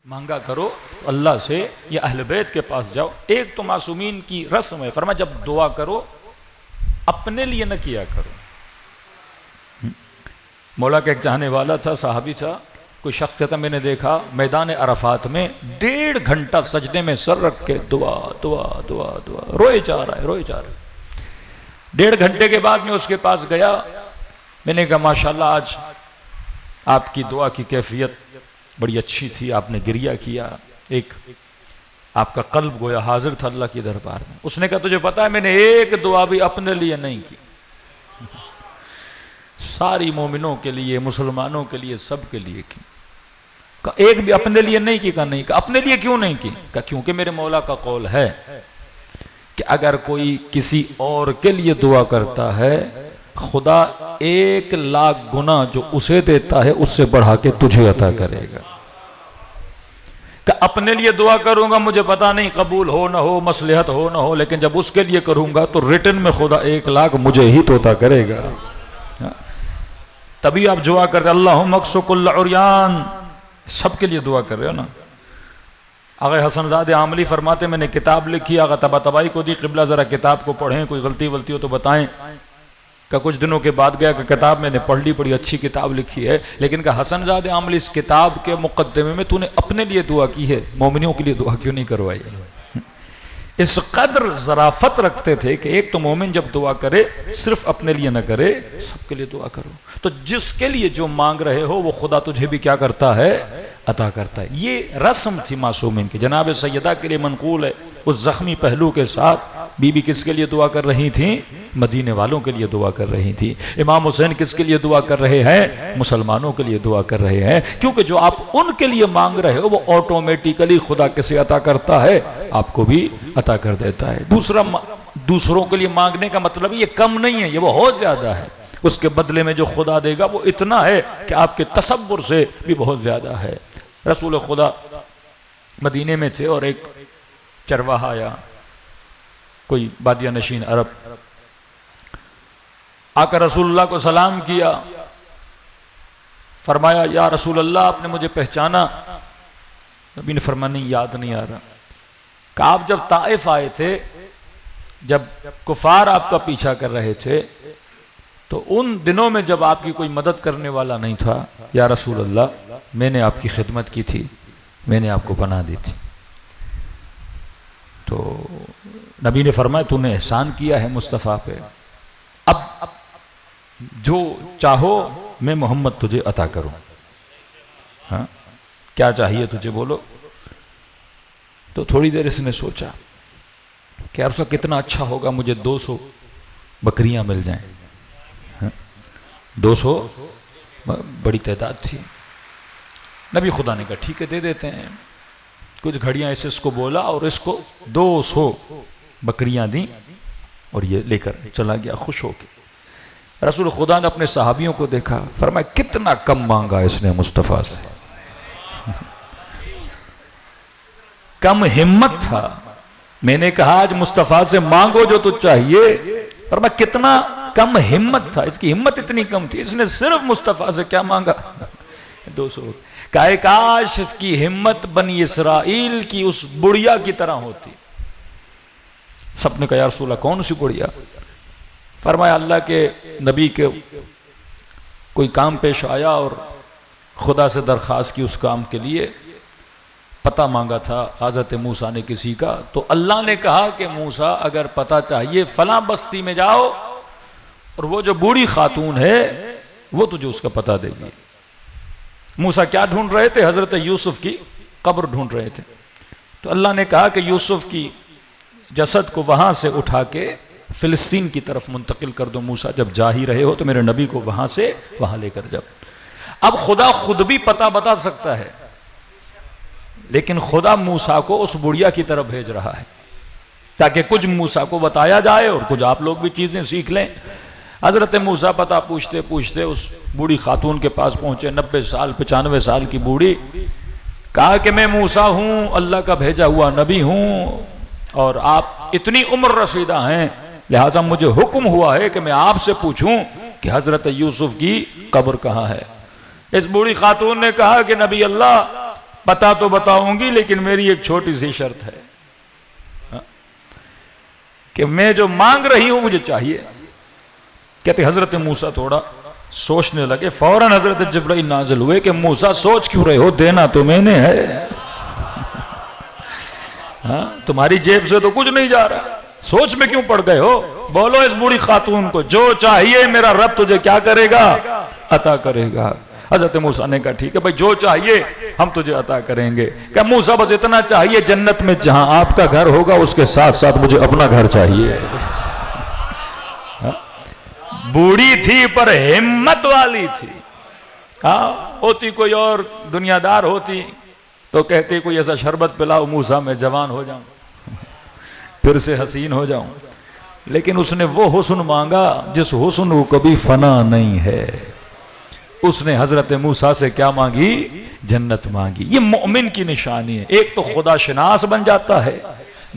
मांगा करो अल्लाह से या अहले बैत के पास जाओ। एक तो मासूमीन की रस्म है, फरमा जब दुआ करो अपने लिए न किया करो। मौला का एक चाहने वाला था, साहबी था, कोई शख्स कहता मैंने देखा मैदान अरफात में 1.5 घंटा सजदे में सर रख के दुआ दुआ दुआ दुआ रोए जा रहा है, रोए जा रहा है। 1.5 घंटे के बाद में उसके पास गया, मैंने कहा माशाल्लाह आज आपकी दुआ की कैफियत बड़ी अच्छी थी, आपने गिरिया किया, एक आपका कल्ब गोया हाजिर था अल्लाह की दरबार में। उसने कहा तुझे पता है मैंने एक दुआ भी अपने लिए नहीं की, सारी मोमिनों के लिए, मुसलमानों के लिए, सब के लिए की। कहा एक भी अपने लिए नहीं की? कहा नहीं। कहा अपने लिए क्यों नहीं की? कहा क्योंकि मेरे मौला का कौल है कि अगर कोई किसी और के लिए दुआ करता है खुदा 1 लाख गुना जो उसे देता है उससे बढ़ा के तुझे अता करेगा। कि अपने लिए दुआ करूंगा मुझे पता नहीं कबूल हो ना हो, मसलहत हो ना हो, लेकिन जब उसके लिए करूंगा तो रिटर्न में खुदा 1 लाख मुझे ही तो अता करेगा। तभी आप दुआ कर रहे अल्लाहुम्मा मक्सुकुल उरियान, सबके लिए दुआ कर रहे हो ना। आगे हसनजादे आमली फरमाते मैंने किताब लिखी, आगा तबातबाई को दी, किबला जरा किताब को पढ़ें, कोई गलती वलती हो तो बताएं। का कुछ दिनों के बाद गया कि किताब मैंने पढ़ ली, बड़ी अच्छी किताब लिखी है, लेकिन का हसनजादे आमली इस किताब के मुकद्दमे में तूने अपने लिए दुआ की है, मोमिनियों के लिए दुआ क्यों नहीं करवाई? इस कदर ज़राफत रखते थे कि एक तो मोमिन जब दुआ करे सिर्फ अपने लिए न करे, सबके लिए दुआ करो। तो जिसके लिए जो मांग रहे हो वो खुदा तुझे भी क्या करता है? अता करता है। ये रस्म थी मासूमिन की। जनाब सैयदा के लिए मनकूल है, उस जख्मी पहलू के साथ बीबी किसके लिए दुआ कर रही थी? मदीने वालों के लिए दुआ कर रही थी। इमाम हुसैन किसके लिए दुआ कर रहे हैं? मुसलमानों के लिए दुआ कर रहे हैं, क्योंकि जो आप उनके लिए मांग रहे हो वो ऑटोमेटिकली खुदा किसे अता करता है? आपको भी अता कर देता है। दूसरों के लिए मांगने का मतलब ये कम नहीं है, ये बहुत ज्यादा है। उसके बदले में जो खुदा देगा वो इतना है कि आपके तसव्वुर से भी बहुत ज्यादा है। रसूल खुदा मदीने में थे और एक चरवाहा आया, कोई बादिया नशीन अरब, आकर रसूलुल्लाह को सलाम किया, फरमाया या रसूलुल्लाह आपने मुझे पहचाना? नबी ने फरमाया नहीं याद नहीं आ रहा। कहा आप जब ताइफ आए थे, जब कुफार आपका पीछा कर रहे थे, तो उन दिनों में जब आपकी कोई मदद करने वाला नहीं था, या रसूलुल्लाह मैंने आपकी खिदमत की थी, मैंने आपको पनाह दी थी। तो नबी ने फरमाया तूने एहसान किया है मुस्तफ़ा पे, अब जो चाहो मैं मोहम्मद तुझे अता करूं। हाँ क्या चाहिए तुझे बोलो? तो थोड़ी देर इसने सोचा कि यार उसका कितना अच्छा होगा मुझे 200 बकरियां मिल जाएं। हाँ? 200 बड़ी तादाद थी। नबी खुदा ने कहा ठीक है दे देते हैं। कुछ घड़ियां ऐसे इसको बोला और इसको 200 बकरियां दी और ये लेकर चला गया खुश होकर। रसूल खुदा ने अपने सहाबियों को देखा, फरमाया कितना कम मांगा इसने मुस्तफ़ा से। कम हिम्मत था। मैंने कहा आज मुस्तफ़ा से मांगो जो तुझ चाहिए, फरमाया कितना कम हिम्मत था, इसकी हिम्मत इतनी कम थी, इसने सिर्फ मुस्तफ़ा से क्या मांगा? 200। काहे काश इसकी हिम्मत बनी इसराइल की उस बुढ़िया की तरह होती। सबने कहा या रसूल अल्लाह कौन सी बुढ़िया? फरमाया अल्लाह के नबी के कोई काम पेश आया और खुदा से दरख्वास्त की उस काम के लिए, पता मांगा था हज़रत मूसा ने किसी का, तो अल्लाह ने कहा कि मूसा अगर पता चाहिए फलां बस्ती में जाओ और वो जो बूढ़ी खातून है वो तुझे उसका पता देगी। मूसा क्या ढूंढ रहे थे? हजरत यूसुफ की कब्र ढूंढ रहे थे। तो अल्लाह ने कहा कि यूसुफ की जसद को वहां से उठा के फिलिस्तीन की तरफ मुंतकिल कर दो। मूसा जब जा ही रहे हो तो मेरे नबी को वहां से वहां लेकर जाओ। अब खुदा खुद भी पता बता सकता है, लेकिन खुदा मूसा को उस बुढ़िया की तरफ भेज रहा है ताकि कुछ मूसा को बताया जाए और कुछ आप लोग भी चीजें सीख लें। हजरत मूसा पता पूछते पूछते उस बूढ़ी खातून के पास पहुंचे, 90 साल 95 साल की बूढ़ी। कहा कि मैं मूसा हूं, अल्लाह का भेजा हुआ नबी हूं और आप इतनी उम्र रसीदा हैं, लिहाजा मुझे हुक्म हुआ है कि मैं आपसे पूछूं कि हजरत यूसुफ की कब्र कहाँ है। इस बूढ़ी खातून ने कहा कि नबी अल्लाह पता तो बताऊंगी, लेकिन मेरी एक छोटी सी शर्त है कि मैं जो मांग रही हूं मुझे चाहिए। कहते हजरत मूसा थोड़ा सोचने लगे, फौरन हजरत जिब्राइल नाजिल हुए कि मूसा सोच क्यों रहे हो, देना तो मैंने है। हाँ, तुम्हारी जेब से तो कुछ नहीं जा रहा, सोच में क्यों पड़ गए हो? बोलो इस बूढ़ी खातून को, जो चाहिए मेरा रब तुझे क्या करेगा? अता करेगा। हजरत मूसा ने कहा ठीक है भाई, जो चाहिए हम तुझे अता करेंगे। क्या मूसा बस इतना चाहिए, जन्नत में जहां आपका घर होगा उसके साथ साथ मुझे अपना घर चाहिए। बूढ़ी थी पर हिम्मत वाली थी। हाँ, होती कोई और दुनियादार होती तो कहते कोई ऐसा शरबत पिलाओ मूसा मैं जवान हो जाऊं, फिर से हसीन हो जाऊं। लेकिन उसने वो हुस्न मांगा जिस हुस्न को कभी फना नहीं है। उसने हजरत मूसा से क्या मांगी? जन्नत मांगी। ये मोमिन की निशानी है। एक तो खुदा शनास बन जाता है,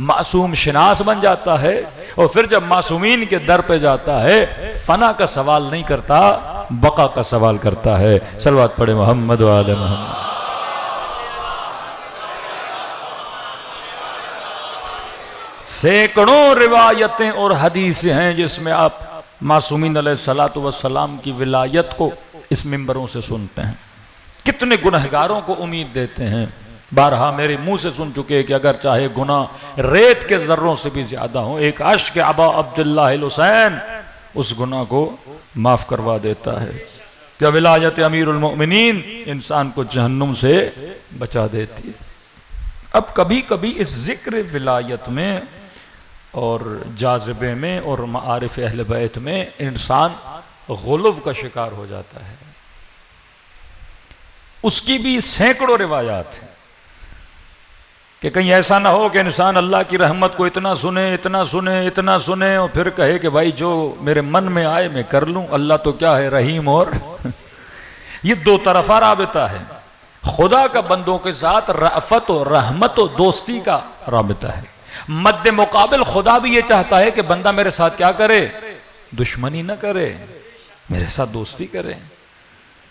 मासूम शनास बन जाता है, और फिर जब मासूमीन के दर पे जाता है फना का सवाल नहीं करता, बका का सवाल करता है। सलवात पढ़े मोहम्मद वाले मोहम्मद। सैकड़ों रिवायतें और हदीसें हैं जिसमें आप मासूमीन अलैहिस्सलातु वस्सलाम की विलायत को इस मिंबरों से सुनते हैं। कितने गुनहगारों को उम्मीद देते हैं। बारहा मेरे मुंह से सुन चुके हैं कि अगर चाहे गुनाह रेत के जर्रों से भी ज्यादा हो, एक अश्क अबा अब्दुल्लाह हुसैन उस गुनाह को माफ करवा देता है। क्या विलायत अमीरुल मोमिनीन इंसान को जहन्नुम से बचा देती है। अब कभी कभी इस जिक्र विलायत में और जाज़िबे में और मारिफ अहले बैत में इंसान गुलूव का शिकार हो जाता है। उसकी भी सैकड़ों रिवायात हैं कि कहीं ऐसा ना हो कि इंसान अल्लाह की रहमत को इतना सुने इतना सुने इतना सुने और फिर कहे कि भाई जो मेरे मन में आए मैं कर लूं। अल्लाह तो क्या है, रहीम। और ये दो तरफा राबिता है। खुदा का बंदों के साथ रअफत और रहमत और दोस्ती का राबिता है। मद्दे मुकाबिल खुदा भी ये चाहता है कि बंदा मेरे साथ क्या करे? दुश्मनी न करे, मेरे साथ दोस्ती करे।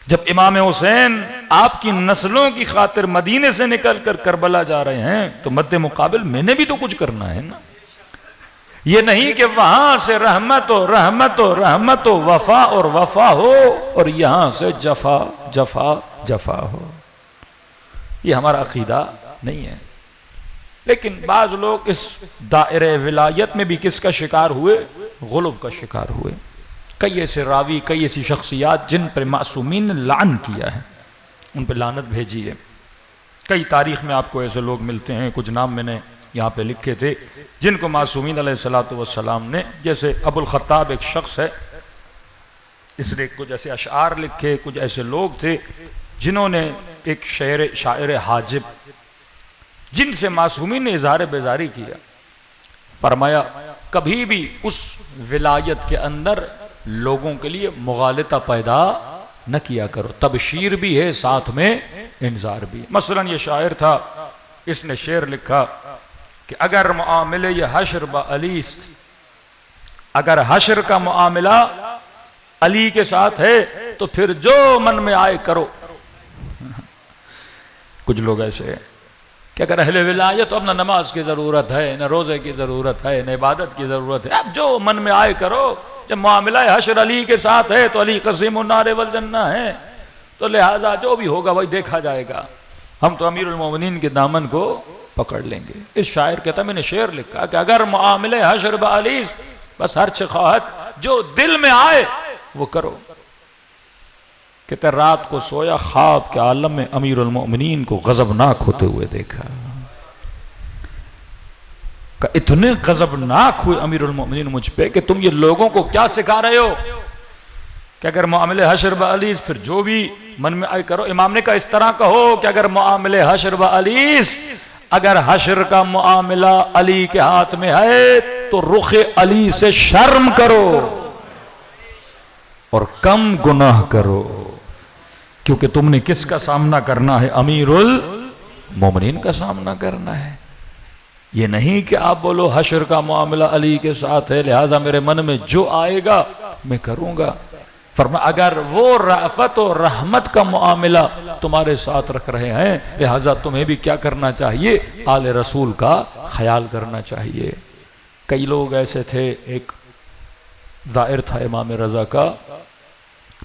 जब इमाम हुसैन आपकी नस्लों की खातिर मदीने से निकलकर करबला जा रहे हैं तो मद्दे मुकाबिल मैंने भी तो कुछ करना है ना। ये नहीं कि वहां से रहमत हो रहमत हो रहमत हो, वफा और वफा हो, और यहां से जफा जफा जफा हो। ये हमारा अकीदा नहीं है। लेकिन बाज लोग इस दायरे विलायत में भी किसका शिकार हुए? गुलूव का शिकार हुए। कई ऐसे रावी, कई ऐसी शख्सियात जिन पर मासूमीन ने लान किया है, उन पर लानत भेजी है। कई तारीख में आपको ऐसे लोग मिलते हैं, कुछ नाम मैंने यहाँ पे लिखे थे, जिनको मासूमीन अलैहिस्सलातु वस्सलाम ने, जैसे अबुल खत्ताब एक शख्स है, इसने कुछ ऐसे अशआर लिखे। कुछ ऐसे लोग थे जिन्होंने एक शायर हाजिब, जिनसे मासूमीन ने इजहार बेजारी किया। फरमाया कभी भी उस विलायत के अंदर लोगों के लिए मुगालता पैदा न किया करो। तबशीर भी है साथ में इंजार भी। मसलन ये शायर था, इसने शेर लिखा कि अगर मुआमिले ये हशर ब अलीस, अगर हशर का मुआमिला अली के साथ है तो फिर जो मन में आए करो। कुछ लोग ऐसे हैं कि अगर अहले विलायत तो अब न नमाज की जरूरत है, न रोजे की जरूरत है, न इबादत की जरूरत है, अब जो मन में आए करो। जब मामला हशर अली के साथ है तो अली क़सीमुन नार वल जन्ना है, तो लिहाजा जो भी होगा वही देखा जाएगा। हम तो अमीरुल मोमिनीन के दामन को पकड़ लेंगे। इस शायर कहता मैंने शेर लिखा कि अगर मामले हशर ब अली, बस हर ख्वाहत जो दिल में आए वो करो। कहते रात को सोया, ख्वाब के आलम में अमीरुल मोमिनीन को गजबनाक होते हुए देखा। का इतने गजबनाक हुए अमीरुल मोमिनीन मुझ पे कि तुम ये लोगों को क्या सिखा रहे हो कि अगर मामले हशर ब अलीस फिर जो भी मन में आए करो। इमाम ने कहा इस तरह कहो कि अगर मामले हशर ब अलीस, अगर हशर का मामला अली के हाथ में है तो रुख अली से शर्म करो और कम गुनाह करो, क्योंकि तुमने किसका सामना करना है? अमीरुल मोमिनीन का सामना करना है। ये नहीं कि आप बोलो हशर का मामला अली के साथ है लिहाजा मेरे मन में जो आएगा मैं करूंगा। फरमा अगर वो राफत और रहमत का मामला तुम्हारे साथ रख रहे हैं, लिहाजा तुम्हें भी क्या करना चाहिए, आले रसूल का ख्याल करना चाहिए। कई लोग ऐसे थे, एक दायर था इमाम रज़ा का,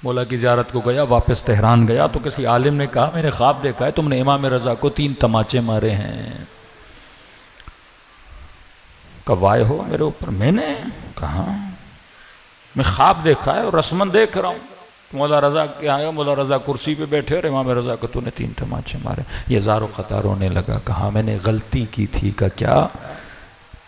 मौला की ज़ियारत को गया, वापस तेहरान गया तो किसी आलिम ने कहा मैंने ख्वाब देखा है तुमने इमाम रज़ा को 3 तमाचे मारे हैं। कवाए हो मेरे ऊपर? मैंने कहा मैं ख्वाब देखा है और रस्मन देख रहा हूँ, मौला रज़ा के आया, मौला रज़ा कुर्सी पे बैठे और इमाम रज़ा को तूने 3 तमाचे मारे। ये ज़ारो क़तार रोने लगा, कहा मैंने गलती की थी। का क्या?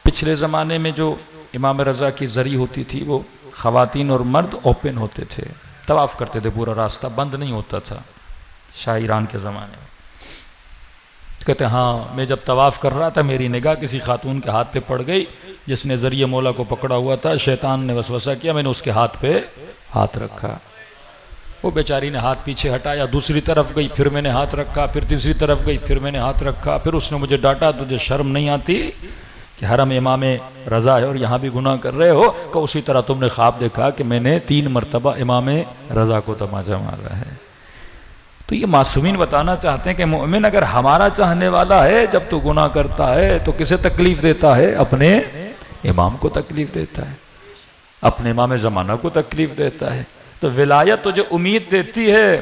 पिछले ज़माने में जो इमाम रज़ा की ज़री होती थी वो ख़वातीन और मर्द ओपन होते थे, तवाफ़ करते थे, पूरा रास्ता बंद नहीं होता था शाह ईरान के ज़माने में। कहते हाँ मैं जब तवाफ़ कर रहा था मेरी निगाह किसी खातून के हाथ पे पड़ गई जिसने ज़रिए मौला को पकड़ा हुआ था। शैतान ने वसवसा किया, मैंने उसके हाथ पे हाथ रखा, वो बेचारी ने हाथ पीछे हटाया, दूसरी तरफ गई, फिर मैंने हाथ रखा, फिर तीसरी तरफ गई, फिर मैंने हाथ रखा, फिर उसने मुझे डांटा, तुझे शर्म नहीं आती कि हरम इमाम रज़ा है और यहाँ भी गुनाह कर रहे हो? कि उसी तरह तुमने ख्वाब देखा कि मैंने 3 मरतबा इमाम रज़ा को तमाचा मारा है। तो ये मासूमीन बताना चाहते हैं कि मोमिन अगर हमारा चाहने वाला है, जब तो गुनाह करता है तो किसे तकलीफ देता है? अपने इमाम को तकलीफ देता है, अपने इमाम ज़माना को तकलीफ देता है। तो विलायत तुझे उम्मीद देती है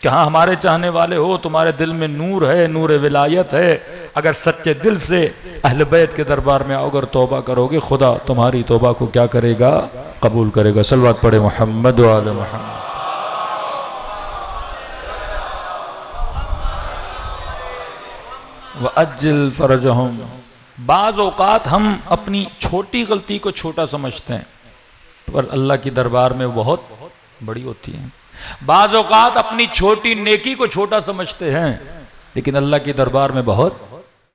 कि हाँ हमारे चाहने वाले हो, तुम्हारे दिल में नूर है, नूर विलायत है। अगर सच्चे दिल से अहले बैत के दरबार में अगर तौबा करोगे, खुदा तुम्हारी तौबा को क्या करेगा? कबूल करेगा। सल्लल्लाहु पढ़े मोहम्मद व आले मोहम्मद। व अज्जिल फरजहुम। बाज़ औक़ात हम अपनी छोटी गलती को छोटा समझते हैं पर अल्लाह की दरबार में बहुत बड़ी होती है। बाज़ औक़ात अपनी छोटी नेकी को छोटा समझते हैं लेकिन अल्लाह की दरबार में बहुत